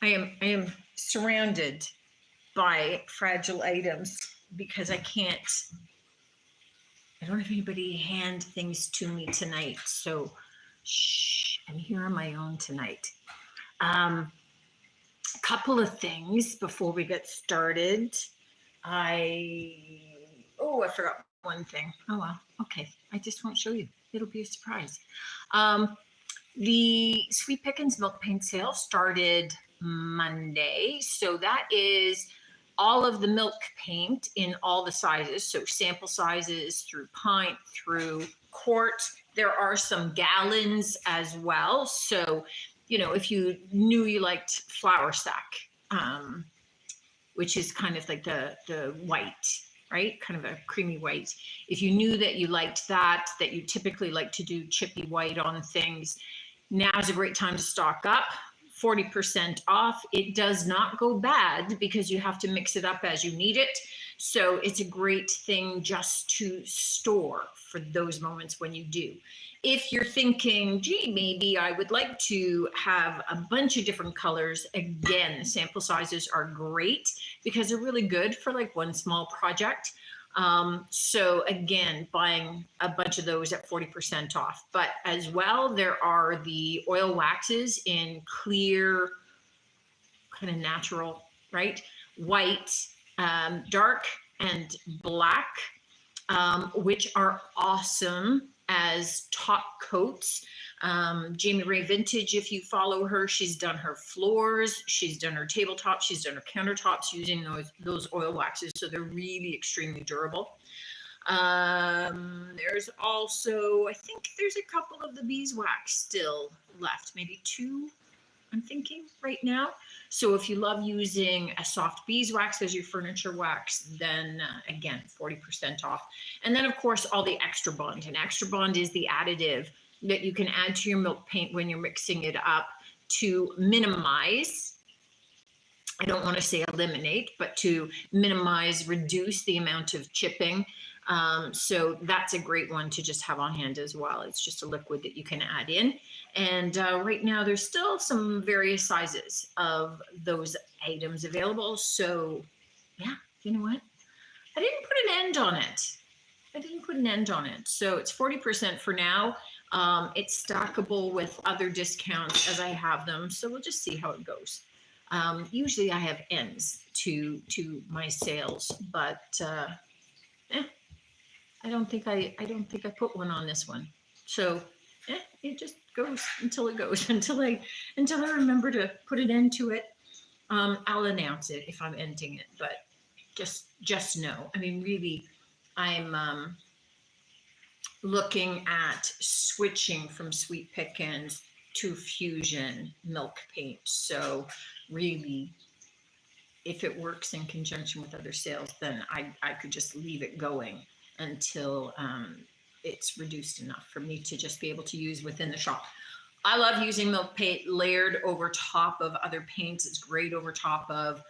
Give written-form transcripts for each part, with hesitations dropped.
I am surrounded by fragile items because I don't have anybody hand things to me tonight. So shh, I'm here on my own tonight. Um, a couple of things before we get started. I forgot one thing. Oh well, okay. I just won't show you. It'll be a surprise. Um, the Sweet Pickens Milk Paint sale started Monday. So that is all of the milk paint in all the sizes. So sample sizes through pint, through quart. There are some gallons as well. So, if you knew you liked Flour Sack, which is kind of like the white, right? Kind of a creamy white. If you knew that you liked that you typically like to do chippy white on things, now's a great time to stock up. 40% off. It does not go bad because you have to mix it up as you need it. So it's a great thing just to store for those moments when you do. If you're thinking, gee, maybe I would like to have a bunch of different colors, again, sample sizes are great because they're really good for like one small project. So again, buying a bunch of those at 40% off. But as well, there are the oil waxes in clear, kind of natural, right? White, dark, and black, which are awesome as top coats. Jamie Ray Vintage, if you follow her, she's done her floors, she's done her tabletops, she's done her countertops using those oil waxes. So they're really extremely durable. There's also, I think there's a couple of the beeswax still left, maybe 2, I'm thinking right now. So if you love using a soft beeswax as your furniture wax, then again, 40% off. And then of course, all the Extra Bond. And Extra Bond is the additive that you can add to your milk paint when you're mixing it up to minimize, I don't want to say eliminate, but to minimize, reduce the amount of chipping. So that's a great one to just have on hand as well. It's just a liquid that you can add in. And right now there's still some various sizes of those items available. So yeah, you know what? I didn't put an end on it. So it's 40% for now. It's stackable with other discounts as I have them. So we'll just see how it goes. Usually I have ends to my sales, but I don't think I put one on this one. So it just goes until it goes, until I remember to put an end to it. I'll announce it if I'm ending it, but just know. I mean, really, I'm looking at switching from Sweet Pickens to Fusion milk paint. So really, if it works in conjunction with other sales, then I could just leave it going until it's reduced enough for me to just be able to use within the shop. I love using milk paint layered over top of other paints. It's great over top of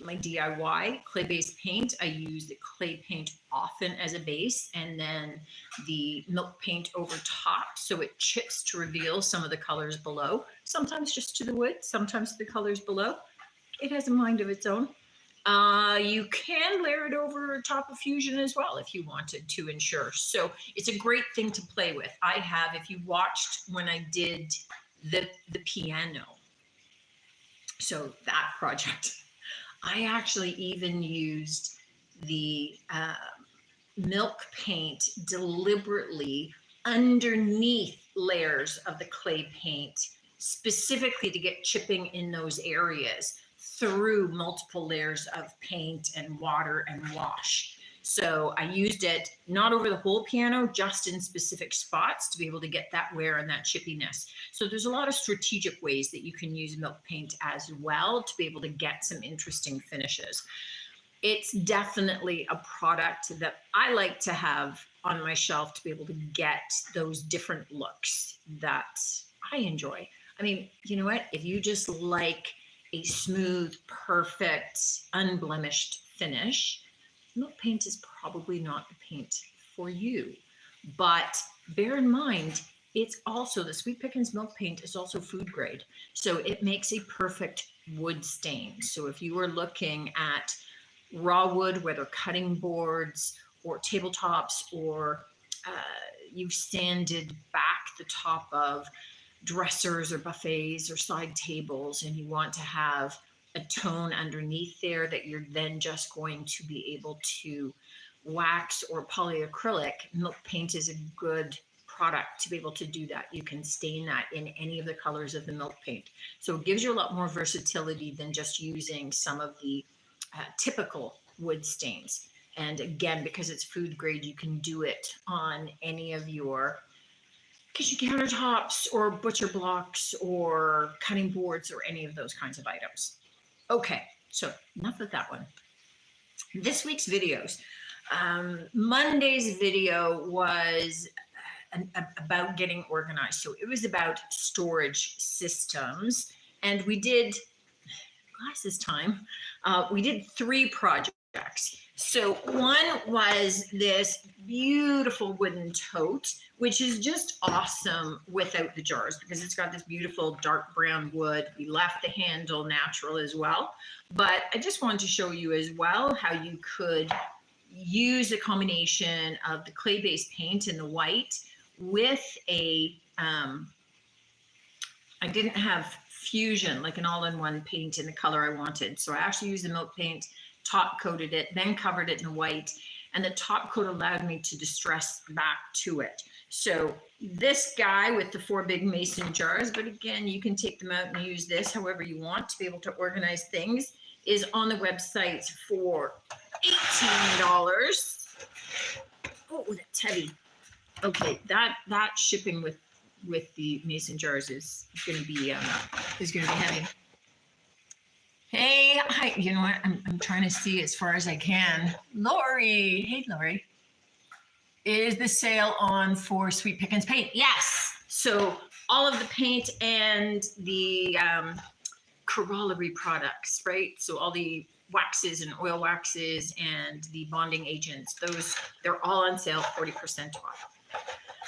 my DIY clay-based paint. I use the clay paint often as a base and then the milk paint over top so it chips to reveal some of the colors below. Sometimes just to the wood, sometimes the colors below. It has a mind of its own. You can layer it over top of Fusion as well if you wanted to ensure. So it's a great thing to play with. I have, if you watched when I did the piano, so that project, I actually even used the milk paint deliberately underneath layers of the clay paint, specifically to get chipping in those areas through multiple layers of paint and water and wash. So I used it not over the whole piano, just in specific spots to be able to get that wear and that chippiness. So there's a lot of strategic ways that you can use milk paint as well to be able to get some interesting finishes. It's definitely a product that I like to have on my shelf to be able to get those different looks that I enjoy. I mean, you know what? If you just like a smooth, perfect, unblemished finish, milk paint is probably not the paint for you. But bear in mind, it's also, the Sweet Pickens milk paint is also food grade. So it makes a perfect wood stain. So if you are looking at raw wood, whether cutting boards or tabletops, or you've sanded back the top of dressers or buffets or side tables, and you want to have a tone underneath there that you're then just going to be able to wax or polyacrylic, milk paint is a good product to be able to do that. You can stain that in any of the colors of the milk paint. So it gives you a lot more versatility than just using some of the typical wood stains. And again, because it's food grade, you can do it on any of your kitchen countertops or butcher blocks or cutting boards or any of those kinds of items. Okay, so enough of that one. This week's videos. Monday's video was about getting organized. So it was about storage systems. And we did, glasses time, we did 3 projects. So one was this beautiful wooden tote, which is just awesome without the jars because it's got this beautiful dark brown wood. We left the handle natural as well. But I just wanted to show you as well how you could use a combination of the clay-based paint and the white with a, I didn't have fusion, like an all-in-one paint in the color I wanted. So I actually used the milk paint, top coated it, then covered it in white, and the top coat allowed me to distress back to it. So this guy with the 4 big mason jars, but again, you can take them out and use this however you want to be able to organize things, is on the website for $18. Oh, that's heavy. Okay, that shipping with the mason jars is going to be heavy. Hey, hi. You know what? I'm trying to see as far as I can. Lori, hey Lori, is the sale on for Sweet Pickens paint? Yes. So all of the paint and the corollary products, right? So all the waxes and oil waxes and the bonding agents, they're all on sale, 40% off.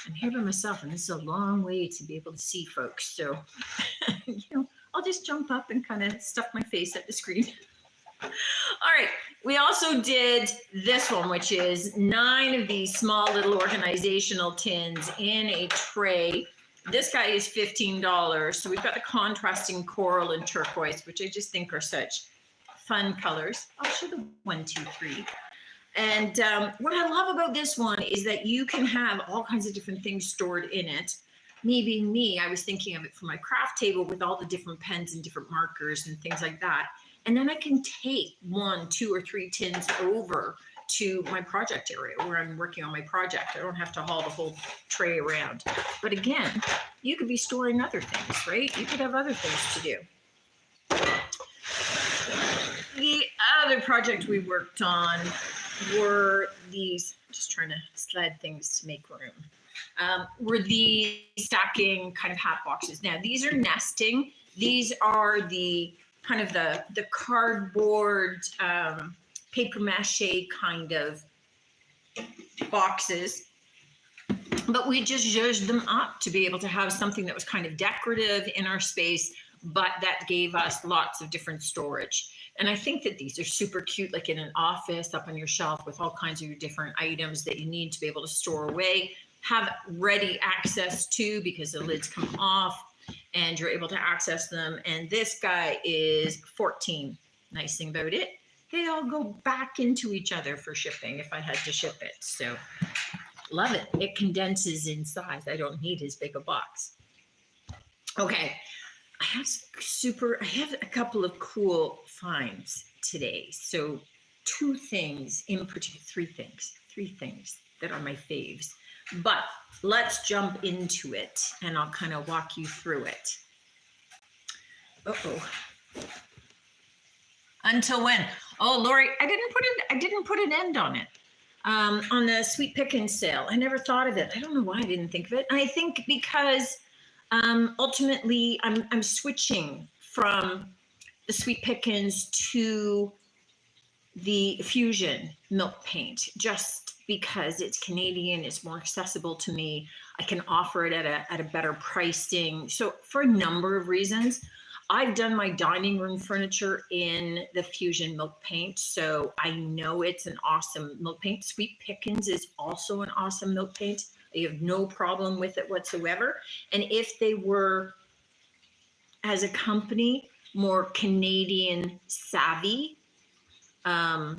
I'm here by myself, and this is a long way to be able to see folks. So, I'll just jump up and kind of stuff my face at the screen. All right. We also did this one, which is 9 of these small little organizational tins in a tray. This guy is $15. So we've got the contrasting coral and turquoise, which I just think are such fun colors. I'll show the 1, 2, 3. And what I love about this one is that you can have all kinds of different things stored in it. Me being me, I was thinking of it for my craft table with all the different pens and different markers and things like that. And then I can take 1, 2, or 3 tins over to my project area where I'm working on my project. I don't have to haul the whole tray around. But again, you could be storing other things, right? You could have other things to do. The other project we worked on were these, just trying to slide things to make room, were the stacking kind of hat boxes. Now, these are nesting. These are the kind of the cardboard, paper mache kind of boxes. But we just zhuzhed them up to be able to have something that was kind of decorative in our space, but that gave us lots of different storage. And I think that these are super cute, like in an office up on your shelf with all kinds of your different items that you need to be able to store away, have ready access to because the lids come off and you're able to access them. And this guy is 14. Nice thing about it, they all go back into each other for shipping if I had to ship it. So love it. It condenses in size. I don't need as big a box. Okay. I have a couple of cool finds today. So 2 things in particular, 3 things that are my faves. But let's jump into it and I'll kind of walk you through it. Uh-oh. Until when? Oh, Lori, I didn't put an end on it. On the Sweet Pickens sale. I never thought of it. I don't know why I didn't think of it. I think because ultimately, I'm switching from the Sweet Pickens to the Fusion milk paint just because it's Canadian, it's more accessible to me. I can offer it at a better pricing. So for a number of reasons, I've done my dining room furniture in the Fusion milk paint, so I know it's an awesome milk paint. Sweet Pickens is also an awesome milk paint. I have no problem with it whatsoever. And if they were, as a company, more Canadian savvy, yeah,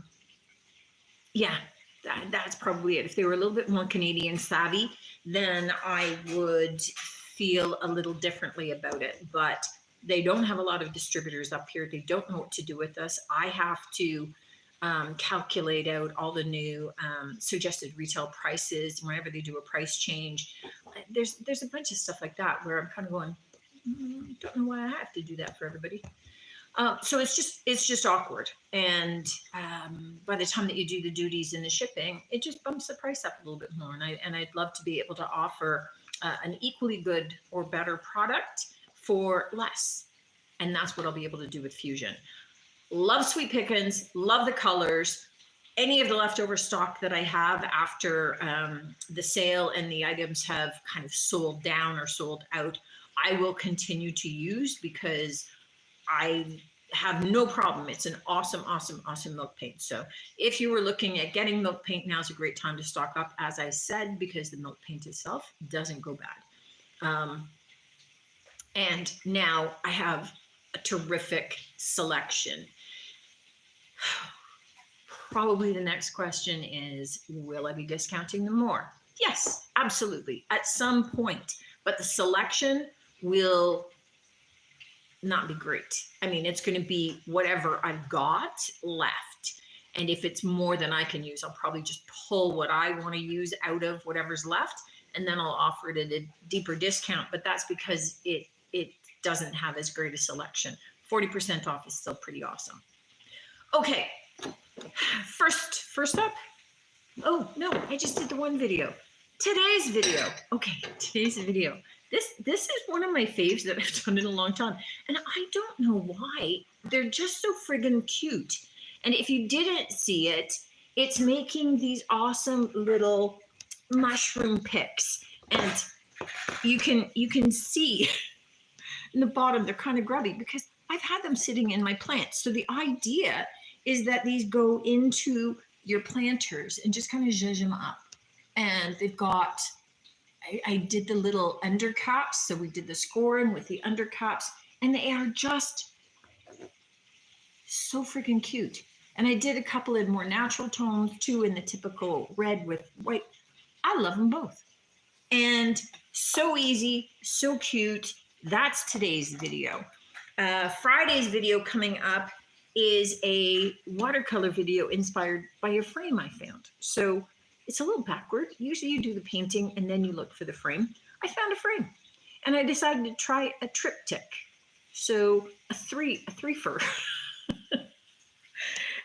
that's probably it. If they were a little bit more Canadian savvy, then I would feel a little differently about it. But they don't have a lot of distributors up here. They don't know what to do with us. I have to calculate out all the new suggested retail prices whenever they do a price change. There's a bunch of stuff like that where I'm kind of going, don't know why I have to do that for everybody. So it's just awkward. And by the time that you do the duties and the shipping, it just bumps the price up a little bit more. And I'd love to be able to offer an equally good or better product for less. And that's what I'll be able to do with Fusion. Love Sweet Pickens, love the colors. Any of the leftover stock that I have after the sale and the items have kind of sold down or sold out, I will continue to use because I have no problem. It's an awesome, awesome, awesome milk paint. So if you were looking at getting milk paint, now's a great time to stock up, as I said, because the milk paint itself doesn't go bad. And now I have a terrific selection. Probably the next question is, will I be discounting them more? Yes, absolutely, at some point. But the selection will not be great. I mean, it's going to be whatever I've got left. And if it's more than I can use, I'll probably just pull what I want to use out of whatever's left, and then I'll offer it at a deeper discount. But that's because it doesn't have as great a selection. 40% off is still pretty awesome. Okay, first up. Oh no, I just did the one video. Today's video. Okay, today's video. This is one of my faves that I've done in a long time. And I don't know why. They're just so friggin' cute. And if you didn't see it, it's making these awesome little mushroom picks. And you can see in the bottom, they're kind of grubby because I've had them sitting in my plants. So the idea is that these go into your planters and just kind of zhuzh them up. And they've got, I did the little undercaps. So we did the scoring with the undercaps, and they are just so freaking cute. And I did a couple of more natural tones too, in the typical red with white. I love them both. And so easy, so cute. That's today's video. Friday's video coming up is a watercolor video inspired by a frame I found. So it's a little backward. Usually you do the painting and then you look for the frame. I found a frame and I decided to try a triptych. So a three-fer.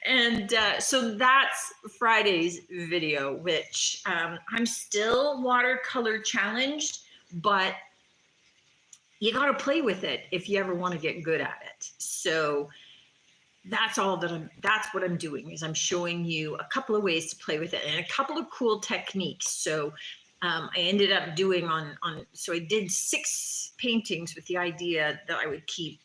And so that's Friday's video, which I'm still watercolor challenged, but you got to play with it if you ever want to get good at it. So that's what I'm doing, is I'm showing you a couple of ways to play with it and a couple of cool techniques. So I ended up doing so I did 6 paintings with the idea that I would keep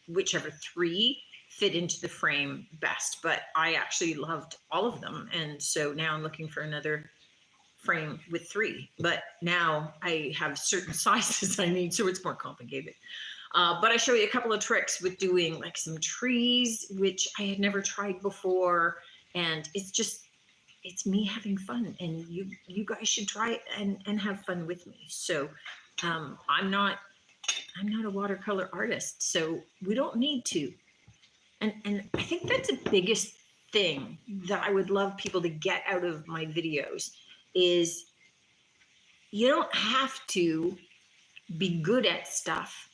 whichever 3 fit into the frame best, but I actually loved all of them. And so now I'm looking for another frame with 3, but now I have certain sizes I need, so it's more complicated. But I show you a couple of tricks with doing like some trees, which I had never tried before. And it's me having fun, and you guys should try it and have fun with me. So I'm not a watercolor artist, so we don't need to. And I think that's the biggest thing that I would love people to get out of my videos is you don't have to be good at stuff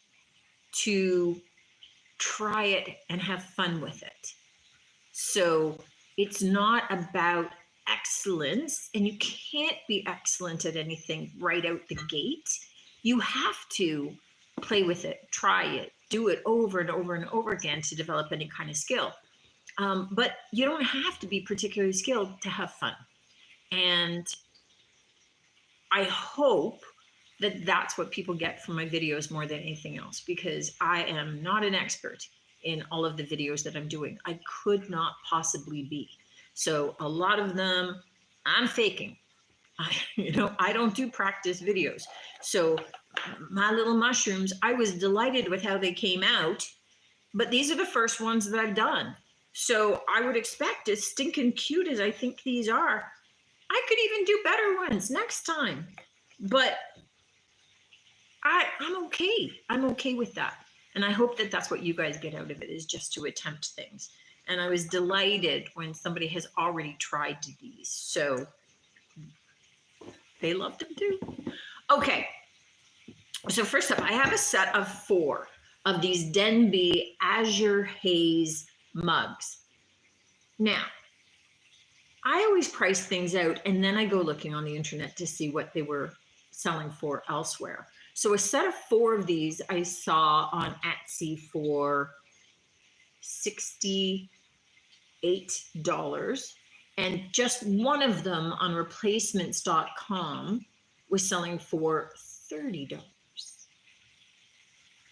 to try it and have fun with it. So it's not about excellence, and you can't be excellent at anything right out the gate. You have to play with it, try it, do it over and over and over again to develop any kind of skill. But you don't have to be particularly skilled to have fun. And I hope that that's what people get from my videos more than anything else, because I am not an expert in all of the videos that I'm doing. I could not possibly be. So a lot of them I'm faking. I don't do practice videos. So my little mushrooms, I was delighted with how they came out, but these are the first ones that I've done. So I would expect, as stinking cute as I think these are, I could even do better ones next time. But I'm okay. I'm okay with that. And I hope that that's what you guys get out of it, is just to attempt things. And I was delighted when somebody has already tried these. So they loved them too. Okay. So first up, I have a set of 4 of these Denby Azure Haze mugs. Now, I always price things out and then I go looking on the internet to see what they were selling for elsewhere. So a set of 4 of these I saw on Etsy for $68, and just one of them on replacements.com was selling for $30.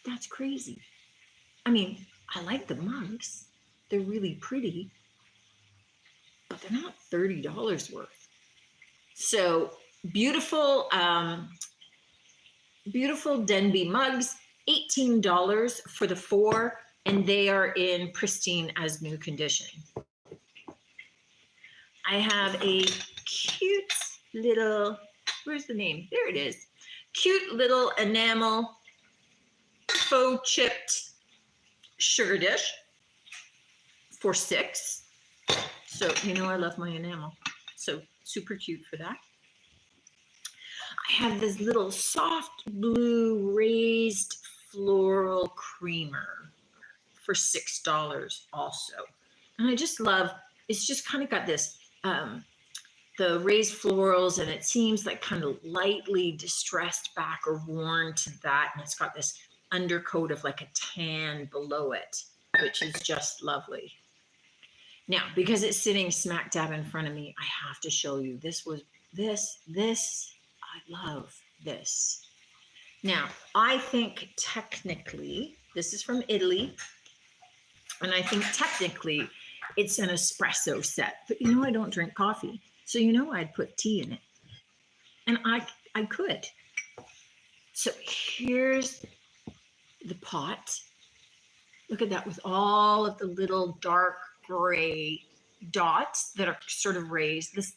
That's crazy. I mean, I like the mugs. They're really pretty, but they're not $30 worth. So beautiful, beautiful Denby mugs, $18 for the 4, and they are in pristine as new condition. I have a cute little, where's the name? There it is. Cute little enamel faux chipped sugar dish for $6. So, I love my enamel. So super cute for that. I have this little soft blue raised floral creamer for $6 also. And I just love, it's just kind of got this, the raised florals, and it seems like kind of lightly distressed back or worn to that. And it's got this undercoat of like a tan below it, which is just lovely. Now, because it's sitting smack dab in front of me, I have to show you. I love this. Now, I think technically, this is from Italy, and I think technically it's an espresso set, but I don't drink coffee. So I'd put tea in it, and I could. So here's the pot. Look at that, with all of the little dark gray dots that are sort of raised. This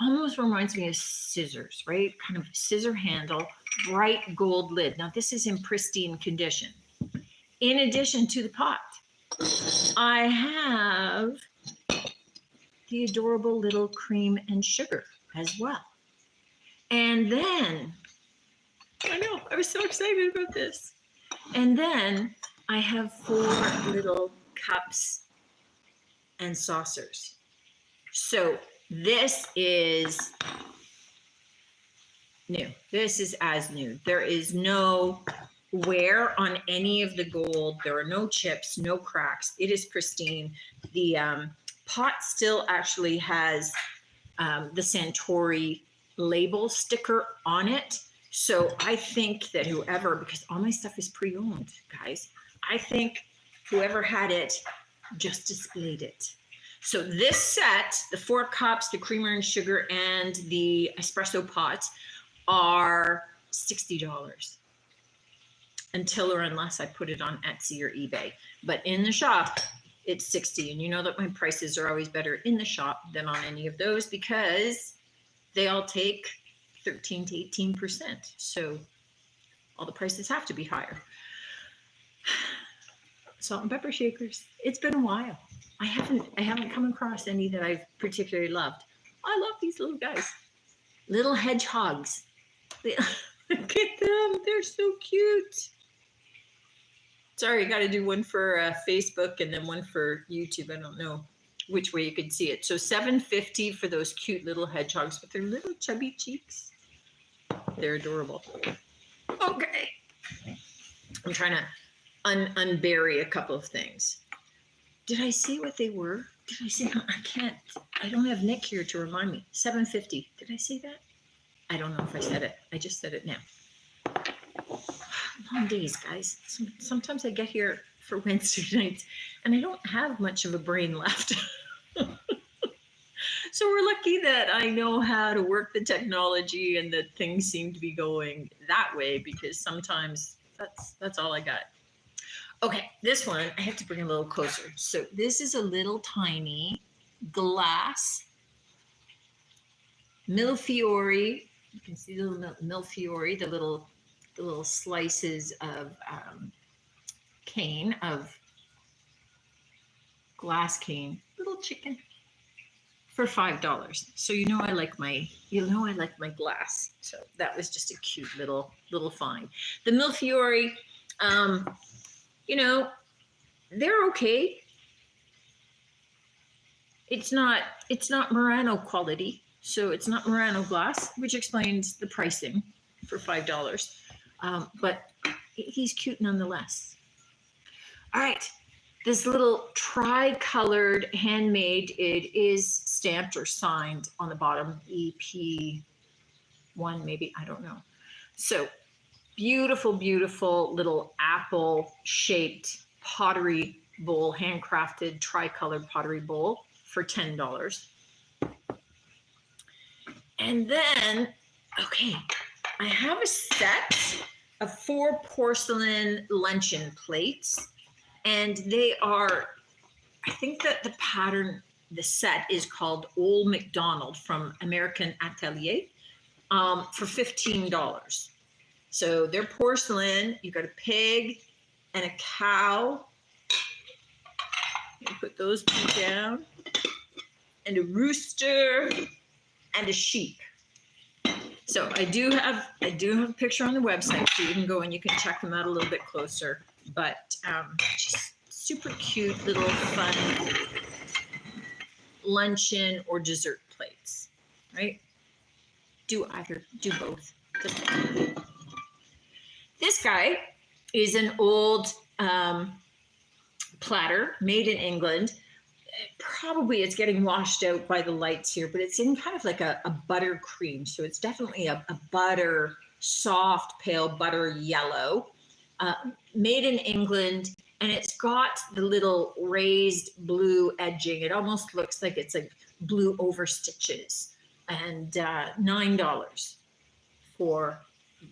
almost reminds me of scissors, right? Kind of scissor handle, bright gold lid. Now this is in pristine condition. In addition to the pot, I have the adorable little cream and sugar as well. And then, I know, I was so excited about this. And then I have 4 little cups and saucers. So this is new. This is as new. There is no wear on any of the gold. There are no chips, no cracks. It is pristine. The pot still actually has the Santori label sticker on it. So I think that whoever, because all my stuff is pre-owned, guys, I think whoever had it just displayed it. So this set, the 4 cups, the creamer and sugar, and the espresso pot are $60 until or unless I put it on Etsy or eBay. But in the shop, it's $60. And you know that my prices are always better in the shop than on any of those, because they all take 13 to 18%. So all the prices have to be higher. Salt and pepper shakers. It's been a while. I haven't come across any that I've particularly loved. I love these little guys. Little hedgehogs. Look at them. They're so cute. Sorry, I got to do one for Facebook and then one for YouTube. I don't know which way you can see it. So $7.50 for those cute little hedgehogs with their little chubby cheeks. They're adorable. Okay. I'm trying to unbury a couple of things. Did I say what they were? Did I say? I can't. I don't have Nick here to remind me. $7.50. Did I say that? I don't know if I said it. I just said it now. long days, guys. Sometimes I get here for Wednesday nights and I don't have much of a brain left. So we're lucky that I know how to work the technology and that things seem to be going that way, because sometimes that's all I got. Okay, this one I have to bring a little closer. So this is a little tiny glass Millefiori. You can see the little Millefiori, the little slices of cane, of glass cane, little chicken, for $5. So I like my glass. So that was just a cute little find. The Millefiori, they're okay. It's not Murano quality, so it's not Murano glass, which explains the pricing for $5. But he's cute nonetheless. All right. This little tri-colored handmade, it is stamped or signed on the bottom, EP1 maybe, I don't know. So beautiful, beautiful little apple-shaped pottery bowl, handcrafted tri-colored pottery bowl for $10. And then, okay, I have a set of 4 porcelain luncheon plates. And they are, I think that the pattern, the set is called Old McDonald from American Atelier, for $15. So they're porcelain. You got a pig and a cow. You put those two down, and a rooster and a sheep. So I do have a picture on the website, so you can go and you can check them out a little bit closer. But just super cute little fun luncheon or dessert plates, right? Do both. This guy is an old platter made in England. Probably it's getting washed out by the lights here, but it's in kind of like a butter cream. So it's definitely a butter, soft, pale butter yellow. Made in England, and it's got the little raised blue edging. It almost looks like it's like blue over stitches. And $9 for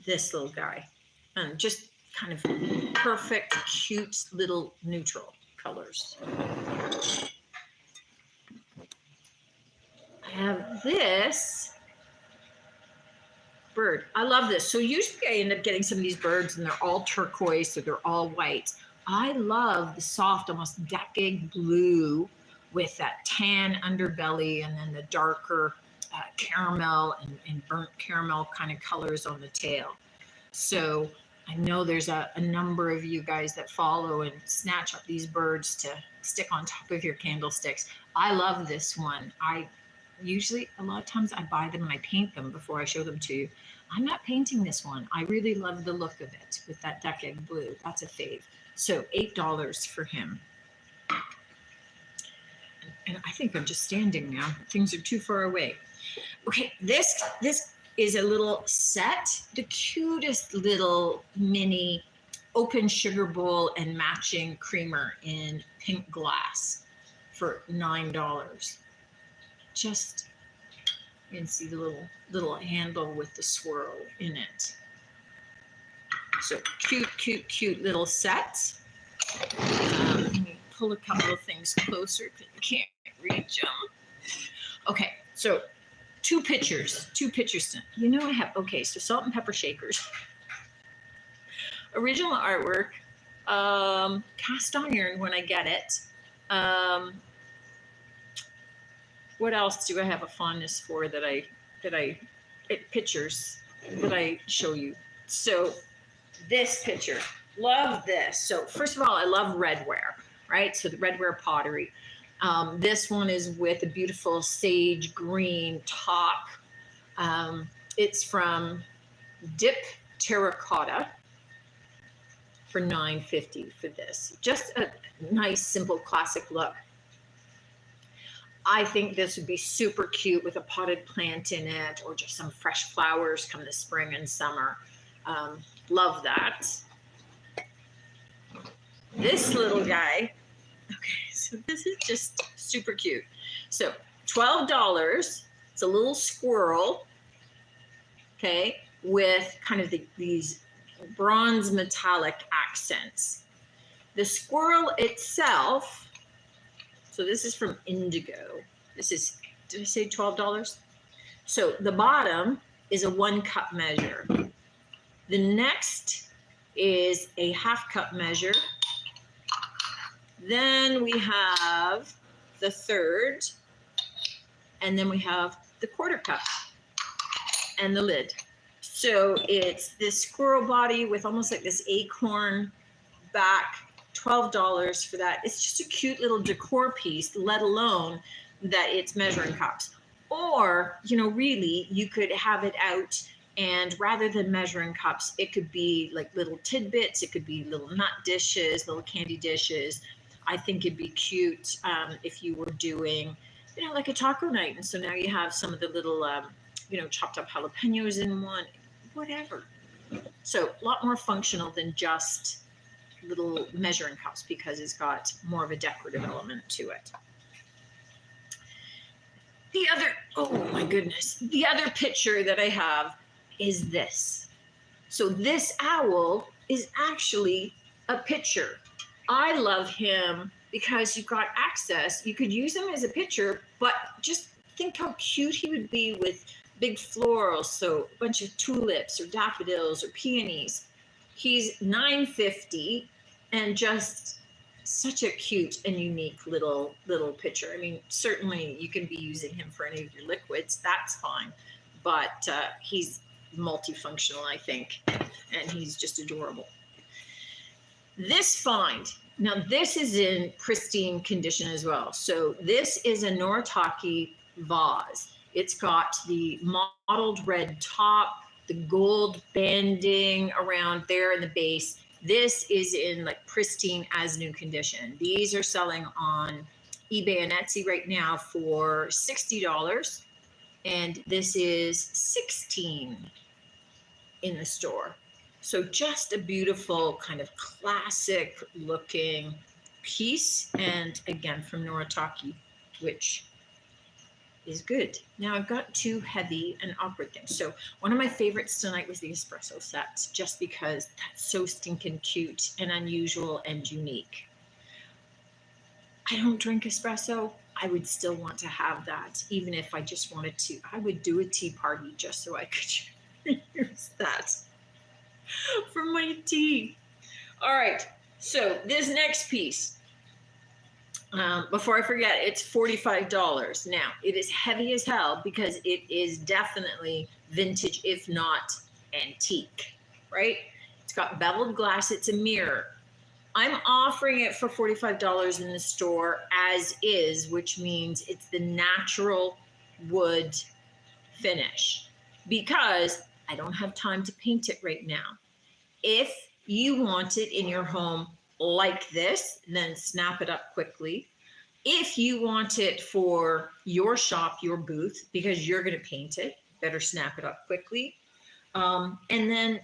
this little guy. And just kind of perfect, cute little neutral colors. I have this bird. I love this. So usually I end up getting some of these birds and they're all turquoise, so they're all white. I love the soft, almost duck egg blue with that tan underbelly and then the darker caramel and burnt caramel kind of colors on the tail. So I know there's a number of you guys that follow and snatch up these birds to stick on top of your candlesticks. I love this one. Usually, a lot of times I buy them and I paint them before I show them to you. I'm not painting this one. I really love the look of it with that duck egg blue. That's a fave. So $8 for him. And I think I'm just standing now. Things are too far away. Okay, this is a little set. The cutest little mini open sugar bowl and matching creamer in pink glass for $9. Just, you can see the little handle with the swirl in it. So cute, cute, cute little set. Let me pull a couple of things closer because I can't reach them. Okay, so two pictures. I have, okay, so salt and pepper shakers. Original artwork, cast iron when I get it. What else do I have a fondness for pictures that I show you? So this picture, love this. So first of all, I love redware, right? So the redware pottery. This one is with a beautiful sage green top. It's from Dip Terracotta for $9.50 for this. Just a nice, simple, classic look. I think this would be super cute with a potted plant in it or just some fresh flowers come the spring and summer. Love that. this little guy. Okay, so this is just super cute. So $12. It's a little squirrel, okay, with kind of these bronze metallic accents. The squirrel itself, so this is from Indigo. This is, did I say $12? So the bottom is a 1 cup measure. The next is a half cup measure. Then we have the third, and then we have the quarter cup and the lid. So it's this squirrel body with almost like this acorn back, $12 for that. It's just a cute little decor piece, let alone that it's measuring cups. Or, you know, really, you could have it out, and rather than measuring cups, it could be like little tidbits. It could be little nut dishes, little candy dishes. I think it'd be cute if you were doing, you know, like a taco night. And so now you have some of the little, you know, chopped up jalapenos in one, whatever. So a lot more functional than just little measuring cups, because it's got more of a decorative element to it. The other, oh my goodness, the other picture that I have is this. So this owl is actually a picture. I love him because you've got access. You could use him as a picture, but just think how cute he would be with big florals. So a bunch of tulips or daffodils or peonies. He's $9.50 and just such a cute and unique little picture. I mean, certainly you can be using him for any of your liquids. That's fine. But he's multifunctional, I think, and he's just adorable. This find, now this is in pristine condition as well. So this is a Noritake vase. It's got the mottled red top, the gold banding around there in the base. This is in like pristine as new condition. These are selling on eBay and Etsy right now for $60. And this is $16 in the store. So just a beautiful kind of classic looking piece. And again, from Noritake, which is good. Now I've got 2 heavy and awkward things. So one of my favorites tonight was the espresso set, just because that's so stinking cute and unusual and unique. I don't drink espresso. I would still want to have that, even if I just wanted to. I would do a tea party just so I could use that for my tea. All right, so this next piece, before I forget, it's $45. Now, it is heavy as hell because it is definitely vintage, if not antique, right? It's got beveled glass. It's a mirror. I'm offering it for $45 in the store as is, which means it's the natural wood finish, because I don't have time to paint it right now. If you want it in your home like this, then snap it up quickly. If you want it for your shop, your booth, because you're going to paint it, better snap it up quickly. And then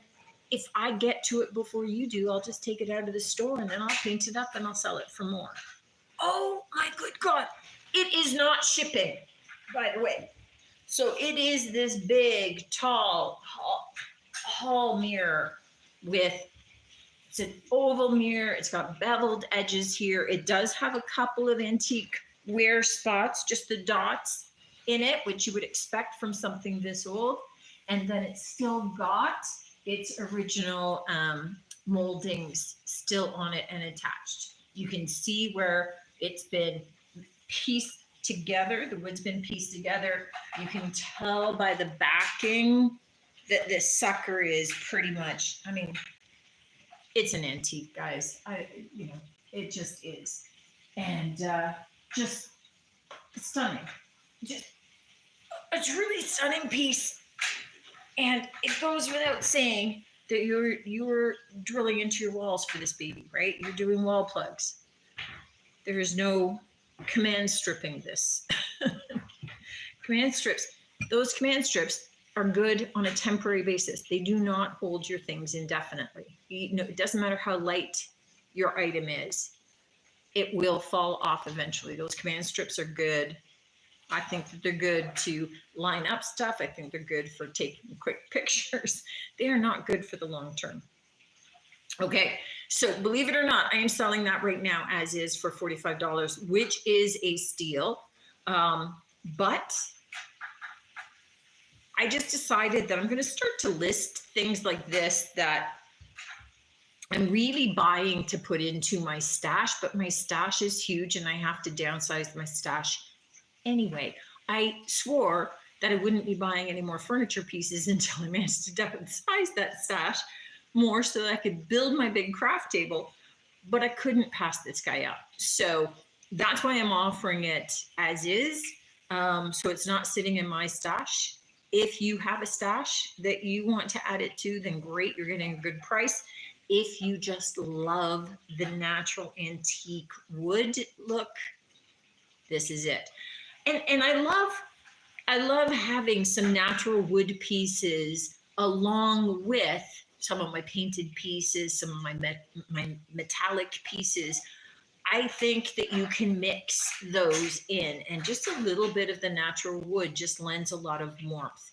if I get to it before you do, I'll just take it out of the store and then I'll paint it up and I'll sell it for more. Oh my good God. It is not shipping, by the way. So it is this big, tall, hall mirror with, it's an oval mirror. It's got beveled edges here. It does have a couple of antique wear spots, just the dots in it, which you would expect from something this old. And then it's still got its original moldings still on it and attached. You can see where it's been pieced together. The wood's been pieced together. You can tell by the backing that this sucker is pretty much, I mean, it's an antique, guys. You know, it just is. And just stunning. Just a truly stunning piece. And it goes without saying that you're drilling into your walls for this baby, right? You're doing wall plugs. There is no command stripping this. Command strips, those command strips are good on a temporary basis. They do not hold your things indefinitely. You know, it doesn't matter how light your item is, it will fall off eventually. Those command strips are good. I think that they're good to line up stuff. I think they're good for taking quick pictures. They are not good for the long term. Okay, so believe it or not, I am selling that right now as is for $45, which is a steal. But I just decided that I'm going to start to list things like this that I'm really buying to put into my stash, but my stash is huge and I have to downsize my stash anyway. I swore that I wouldn't be buying any more furniture pieces until I managed to downsize that stash more so that I could build my big craft table, but I couldn't pass this guy up. So that's why I'm offering it as is. So it's not sitting in my stash. If you have a stash that you want to add it to, then great, you're getting a good price. If you just love the natural antique wood look, this is it. And I love having some natural wood pieces along with some of my painted pieces, some of my metallic pieces. I think that you can mix those in, and just a little bit of the natural wood just lends a lot of warmth.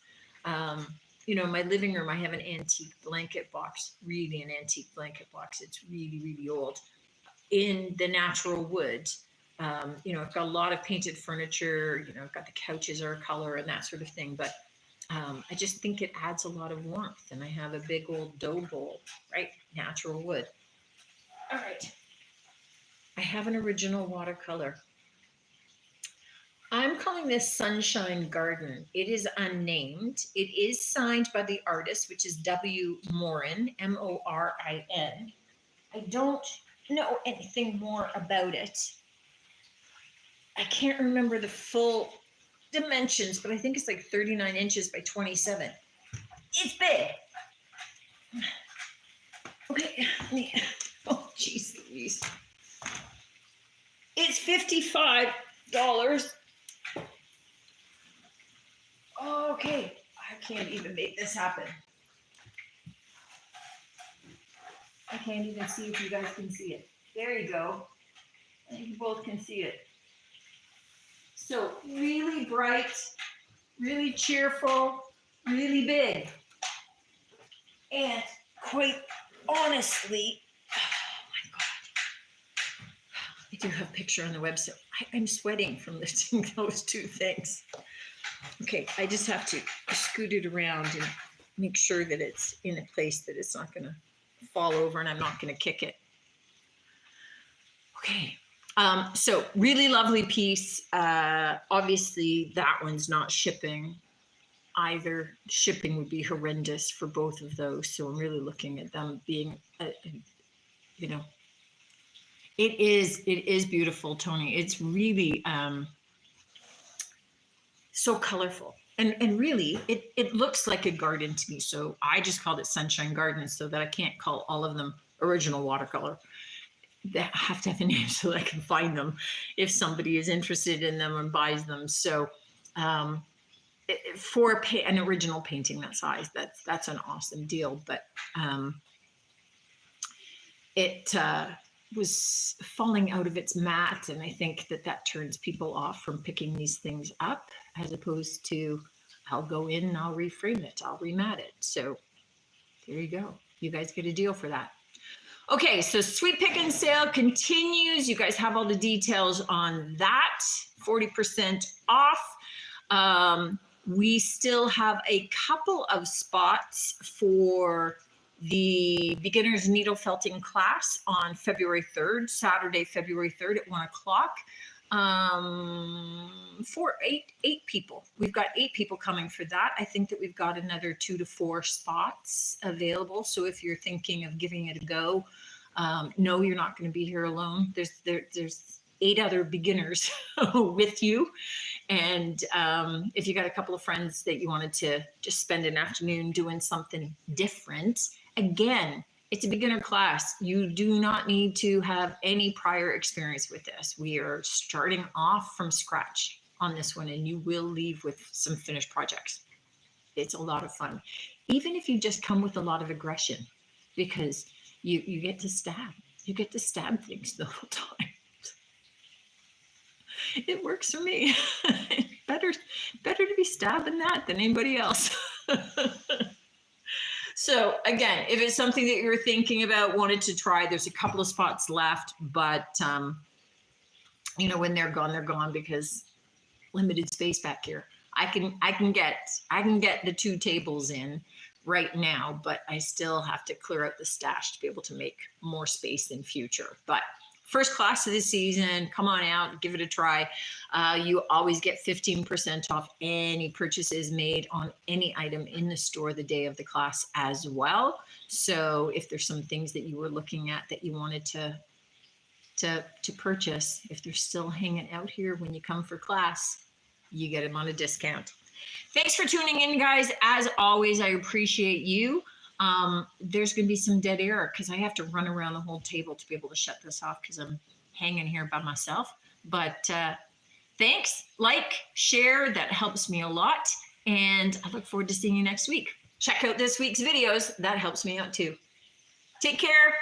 You know, in my living room, I have an antique blanket box, really an antique blanket box. It's really, really old in the natural wood. You know, I've got a lot of painted furniture, you know, I've got the couches are a color and that sort of thing, but I just think it adds a lot of warmth. And I have a big old dough bowl, right? Natural wood. All right. I have an original watercolor. I'm calling this Sunshine Garden. It is unnamed. It is signed by the artist, which is W. Morin, M-O-R-I-N. I don't know anything more about it. I can't remember the full dimensions, but I think it's like 39 inches by 27. It's big. Okay. Oh, geez Louise. It's $55. Okay, I can't even make this happen. I can't even see if you guys can see it. There you go. I think you both can see it. So really bright, really cheerful, really big. And quite honestly, oh my God, I do have a picture on the website. I'm sweating from lifting those two things. Okay, I just have to scoot it around and make sure that it's in a place that it's not going to fall over and I'm not going to kick it. Okay, so really lovely piece. Obviously, that one's not shipping either. Shipping would be horrendous for both of those. So I'm really looking at them being, you know, it is beautiful, Tony. It's really so colorful. And really, it looks like a garden to me. So I just called it Sunshine Garden so that I can't call all of them original watercolor. They have to have a name so that I can find them if somebody is interested in them and buys them. So for an original painting that size, that's an awesome deal. But it was falling out of its mat, and I think that turns people off from picking these things up, as opposed to I'll go in and I'll reframe it, I'll remat it. So there you go. You guys get a deal for that. Okay, so Sweet Pickin' sale continues. You guys have all the details on that. 40% off. We still have a couple of spots for the beginner's needle felting class on February 3rd, Saturday, February 3rd at 1 o'clock. For eight people. We've got 8 people coming for that. I think that we've got another 2 to 4 spots available. So if you're thinking of giving it a go, no, you're not going to be here alone. There's 8 other beginners with you. And if you got a couple of friends that you wanted to just spend an afternoon doing something different, again, it's a beginner class. You do not need to have any prior experience with this. We are starting off from scratch on this one, and you will leave with some finished projects. It's a lot of fun. Even if you just come with a lot of aggression, because you get to stab. You get to stab things the whole time. It works for me. better to be stabbing that than anybody else. So again, if it's something that you're thinking about, wanted to try, there's a couple of spots left, but you know, when they're gone because limited space back here. I can get the 2 tables in right now, but I still have to clear out the stash to be able to make more space in future. But first class of the season, come on out, give it a try. You always get 15% off any purchases made on any item in the store the day of the class as well. So if there's some things that you were looking at that you wanted to purchase, if they're still hanging out here when you come for class, you get them on a discount. Thanks for tuning in, guys. As always, I appreciate you. There's going to be some dead air because I have to run around the whole table to be able to shut this off because I'm hanging here by myself. But thanks, like, share. That helps me a lot. And I look forward to seeing you next week. Check out this week's videos. That helps me out too. Take care.